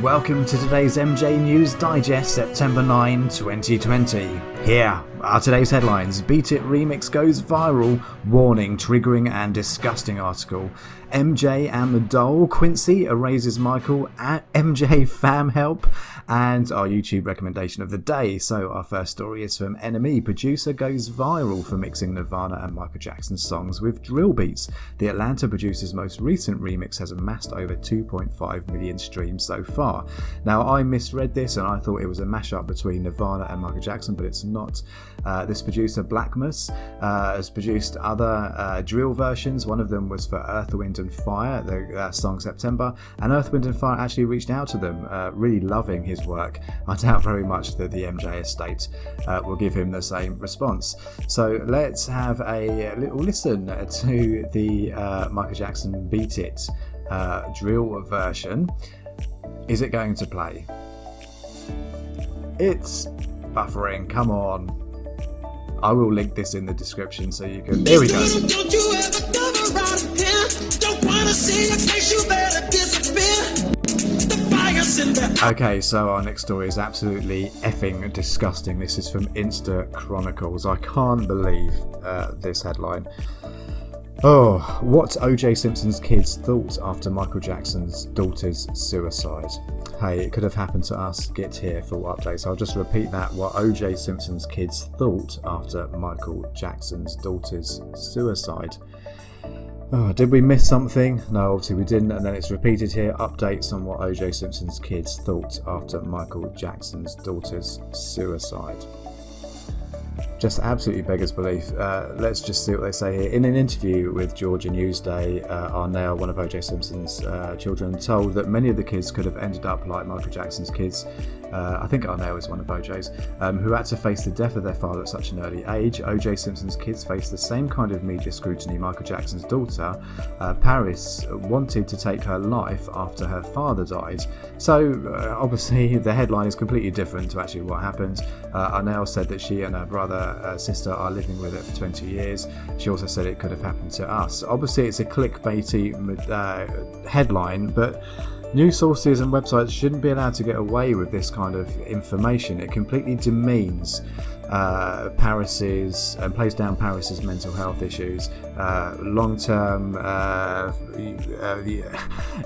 Welcome to today's MJ News Digest, September 9, 2020. Here are today's headlines. Beat It remix goes viral. Warning, triggering and disgusting article. MJ and the Doll. Quincy erases Michael. MJ fam help. And our YouTube recommendation of the day. So our first story is from NME. Producer goes viral for mixing Nirvana and Michael Jackson's songs with drill beats. The Atlanta producer's most recent remix has amassed over 2.5 million streams so far. Now, I misread this and I thought it was a mashup between Nirvana and Michael Jackson, but it's not. This producer, Blackmus, has produced other drill versions. One of them was for Earth, Wind and Fire, the song September, and Earth, Wind and Fire actually reached out to them, really loving his work. I doubt very much that the MJ estate will give him the same response. So let's have a little listen to the Michael Jackson Beat It drill version. Is it going to play? It's buffering, come on. I will link this in the description so you can... There we go. Don't you ever come around again. Don't wanna see your face, you better disappear. The fire's in there. Okay, so our next story is absolutely effing disgusting. This is from Insta Chronicles. I can't believe this headline. Oh, what O.J. Simpson's kids thought after Michael Jackson's daughter's suicide. Hey, it could have happened to us. Get here for updates. I'll just repeat that. What O.J. Simpson's kids thought after Michael Jackson's daughter's suicide. Oh, did we miss something? No, obviously we didn't. And then it's repeated here. Updates on what O.J. Simpson's kids thought after Michael Jackson's daughter's suicide. Just absolutely beggars belief. Let's just see what they say here. In an interview with Georgia Newsday, Arnell, one of O.J. Simpson's children, told that many of the kids could have ended up like Michael Jackson's kids. I think Arnell is one of O.J.'s, who had to face the death of their father at such an early age. O.J. Simpson's kids faced the same kind of media scrutiny Michael Jackson's daughter, Paris, wanted to take her life after her father died. So, obviously, the headline is completely different to actually what happened. Arnell said that she and her brother, sister are living with it for 20 years. She also said it could have happened to us. Obviously, it's a clickbaity headline, but news sources and websites shouldn't be allowed to get away with this kind of information. It completely demeans Paris's and plays down Paris's mental health issues. Long-term,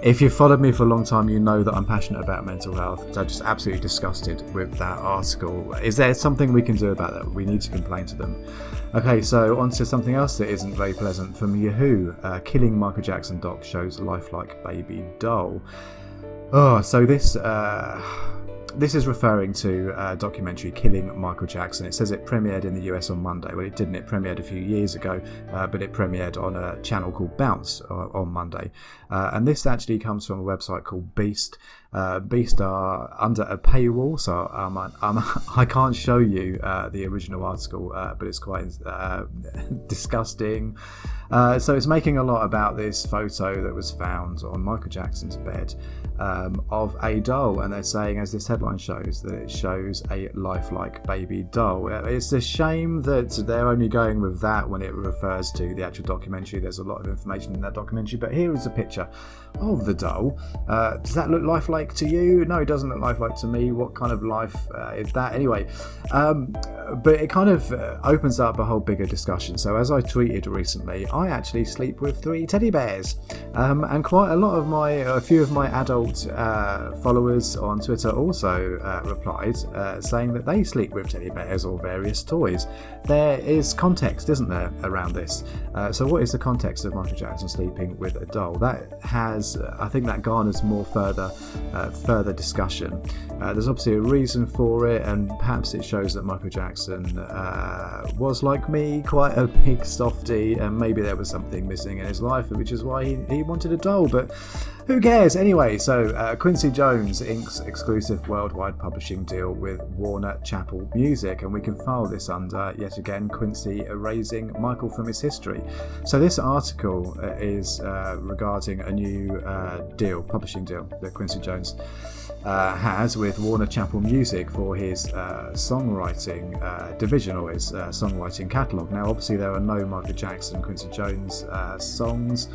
if you've followed me for a long time, you know that I'm passionate about mental health. So I'm just absolutely disgusted with that article. Is there something we can do about that? We need to complain to them. Okay, so on to something else that isn't very pleasant from Yahoo. Killing Michael Jackson doc shows lifelike baby doll. Oh, so this is referring to a documentary Killing Michael Jackson. It says it premiered in the US on Monday. Well, it didn't. It premiered a few years ago, but it premiered on a channel called Bounce on Monday. And this actually comes from a website called Beast. Beast are under a paywall, so I can't show you the original article, but it's quite disgusting. So it's making a lot about this photo that was found on Michael Jackson's bed of a doll, and they're saying, as this headline shows, that it shows a lifelike baby doll. It's a shame that they're only going with that when it refers to the actual documentary. There's a lot of information in that documentary, but here is a picture of the doll. Does that look lifelike to you? No, it doesn't look lifelike to me. What kind of life is that? Anyway, but it kind of opens up a whole bigger discussion. So as I tweeted recently, I actually sleep with 3 teddy bears, and quite a few of my adult followers on Twitter also replied saying that they sleep with teddy bears or various toys. There is context, isn't there, around this? So what is the context of Michael Jackson sleeping with a doll? That has, I think that garners more further discussion. There's obviously a reason for it, and perhaps it shows that Michael Jackson was, like me, quite a big softie, and maybe there was something missing in his life, which is why he wanted a doll, but who cares? Anyway, so Quincy Jones inks exclusive worldwide publishing deal with Warner Chappell Music, and we can file this under, yet again, Quincy erasing Michael from his history. So this article is regarding a new publishing deal that Quincy Jones has with Warner Chappell Music for his songwriting division, or his songwriting catalogue. Now, obviously, there are no Michael Jackson, Quincy Jones songs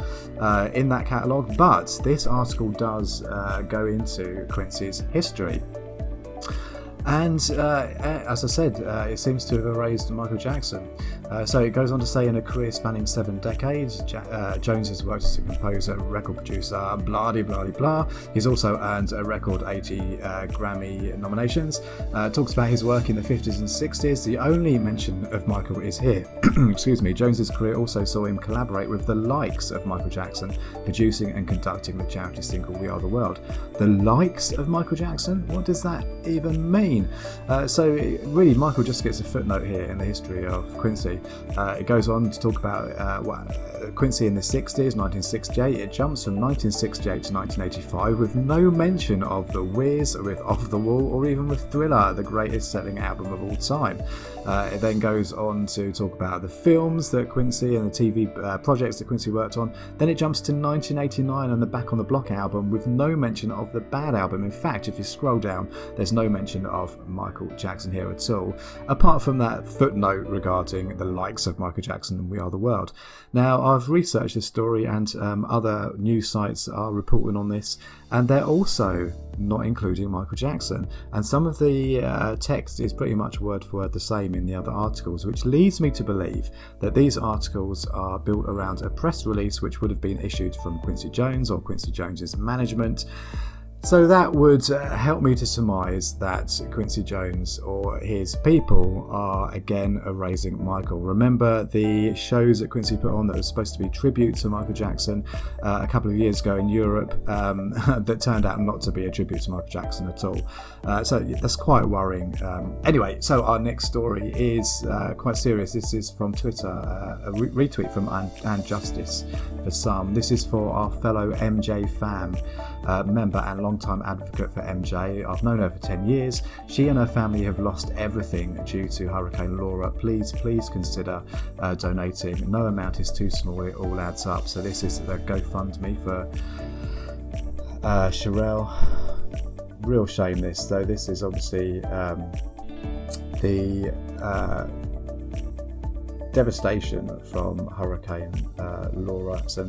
in that catalogue, but this article does go into Quincy's history. And as I said, it seems to have erased Michael Jackson. So it goes on to say, in a career spanning 7 decades, Jones has worked as a composer, record producer, blah de blah de blah. He's also earned a record 80 Grammy nominations. Talks about his work in the 50s and 60s. The only mention of Michael is here. Excuse me. Jones's career also saw him collaborate with the likes of Michael Jackson, producing and conducting the charity single "We Are the World." The likes of Michael Jackson? What does that even mean? So really, Michael just gets a footnote here in the history of Quincy. It goes on to talk about Quincy in the 60s, 1968. It jumps from 1968 to 1985 with no mention of The Wiz, with Off the Wall, or even with Thriller, the greatest selling album of all time. It then goes on to talk about the films that Quincy and the TV projects that Quincy worked on. Then it jumps to 1989 and the Back on the Block album with no mention of the Bad album. In fact, if you scroll down, there's no mention of Michael Jackson here at all, apart from that footnote regarding the likes of Michael Jackson and We Are the World. Now, I've researched this story, and other news sites are reporting on this, and they're also not including Michael Jackson. And some of the text is pretty much word for word the same in the other articles, which leads me to believe that these articles are built around a press release which would have been issued from Quincy Jones or Quincy Jones's management. So that would help me to surmise that Quincy Jones or his people are again erasing Michael. Remember the shows that Quincy put on that was supposed to be tribute to Michael Jackson a couple of years ago in Europe that turned out not to be a tribute to Michael Jackson at all. So that's quite worrying. Anyway, so our next story is quite serious. This is from Twitter, a retweet from Ann Justice for some. This is for our fellow MJ fam member and long-time advocate for MJ. I've known her for 10 years. She and her family have lost everything due to Hurricane Laura. Please consider donating. No amount is too small. It all adds up. So this is the GoFundMe for Sherelle. Real shame this, though. This is obviously the devastation from Hurricane Laura. So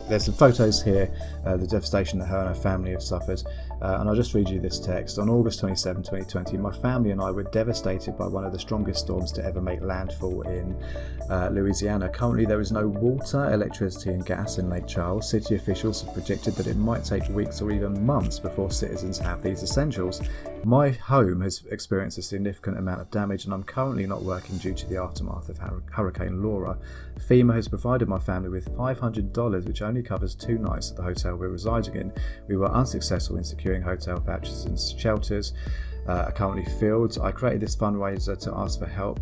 there's some photos here, the devastation that her and her family have suffered, and I'll just read you this text. On August 27, 2020, my family and I were devastated by one of the strongest storms to ever make landfall in Louisiana. Currently there is no water, electricity and gas in Lake Charles. City officials have predicted that it might take weeks or even months before citizens have these essentials. My home has experienced a significant amount of damage and I'm currently not working due to the aftermath of Hurricane Laura. FEMA has provided my family with $500, which only covers 2 nights at the hotel we're residing in. We were unsuccessful in securing hotel vouchers and shelters are currently filled. I created this fundraiser to ask for help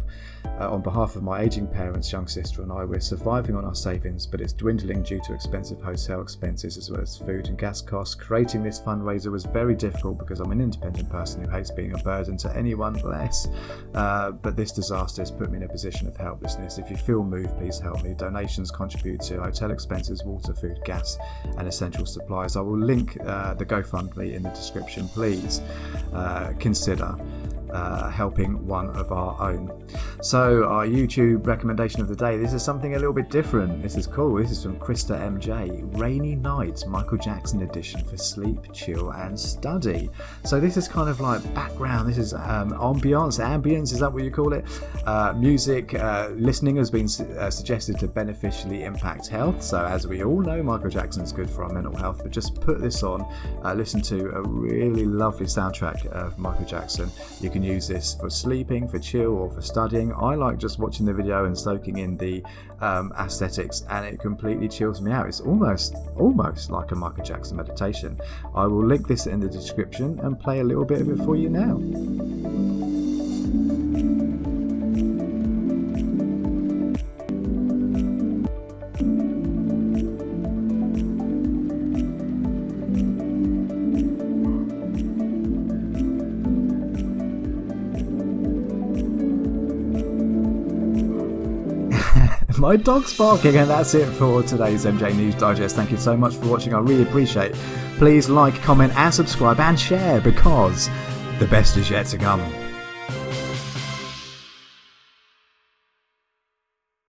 on behalf of my aging parents, young sister and I. We're surviving on our savings, but it's dwindling due to expensive hotel expenses as well as food and gas costs. Creating this fundraiser was very difficult because I'm an independent person who hates being a burden to anyone, bless. But this disaster has put me in a position of helplessness. If you feel moved, please help me. Donations contribute to hotel expenses, water, food, gas and essential supplies. I will link the GoFundMe in the description. Please consider helping one of our own. So our YouTube recommendation of the day, this is something a little bit different. This is cool. This is from Krista MJ. Rainy Night, Michael Jackson edition for sleep, chill and study. So this is kind of like background. This is ambience, is that what you call it? Music listening has been suggested to beneficially impact health. So as we all know, Michael Jackson is good for our mental health, but just put this on, listen to a really lovely soundtrack of Michael Jackson. You can use this for sleeping, for chill or for studying. I like just watching the video and soaking in the aesthetics, and it completely chills me out. It's almost like a Michael Jackson meditation. I will link this in the description and play a little bit of it for you now. My dog's barking, and that's it for today's MJ News Digest. Thank you so much for watching. I really appreciate it. Please like, comment, and subscribe, and share, because the best is yet to come.